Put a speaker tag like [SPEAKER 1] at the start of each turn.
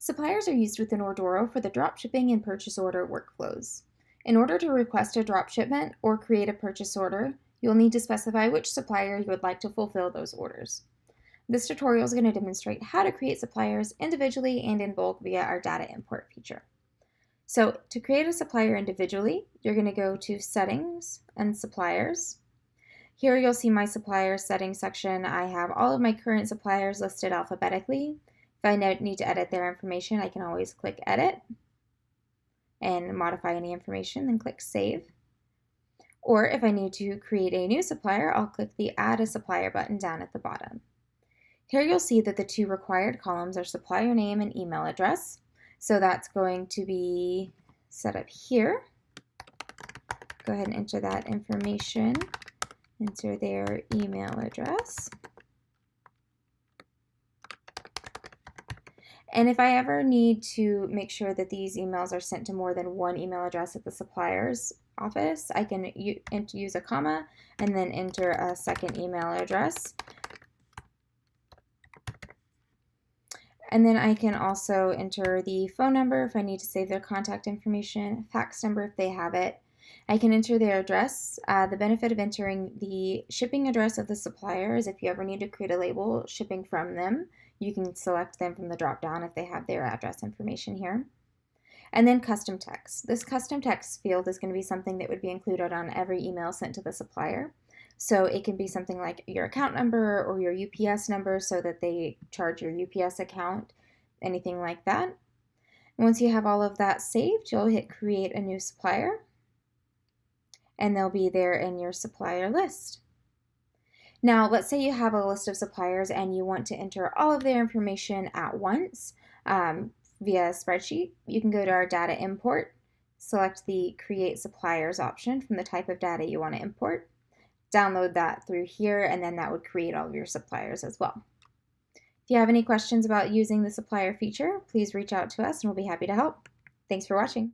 [SPEAKER 1] Suppliers are used within Ordoro for the dropshipping and purchase order workflows. In order to request a dropshipment or create a purchase order, you'll need to specify which supplier you would like to fulfill those orders. This tutorial is going to demonstrate how to create suppliers individually and in bulk via our data import feature. So to create a supplier individually, you're going to go to Settings and Suppliers. Here you'll see my supplier settings section. I have all of my current suppliers listed alphabetically. If I need to edit their information, I can always click Edit and modify any information, then click Save. Or if I need to create a new supplier, I'll click the Add a Supplier button down at the bottom. Here you'll see that the two required columns are supplier name and email address. So that's going to be set up here. Go ahead and enter that information. Enter their email address. And if I ever need to make sure that these emails are sent to more than one email address at the supplier's office, I can use a comma and then enter a second email address. And then I can also enter the phone number if I need to save their contact information, fax number if they have it. I can enter their address. The benefit of entering the shipping address of the supplier is if you ever need to create a label shipping from them, you can select them from the drop-down if they have their address information here. And then custom text. This custom text field is going to be something that would be included on every email sent to the supplier. So it can be something like your account number or your UPS number so that they charge your UPS account, anything like that. And once you have all of that saved, you'll hit Create a New Supplier, and they'll be there in your supplier list. Now, let's say you have a list of suppliers and you want to enter all of their information at once via a spreadsheet. You can go to our data import, select the Create Suppliers option from the type of data you want to import, download that through here, and then that would create all of your suppliers as well. If you have any questions about using the supplier feature, please reach out to us and we'll be happy to help. Thanks for watching.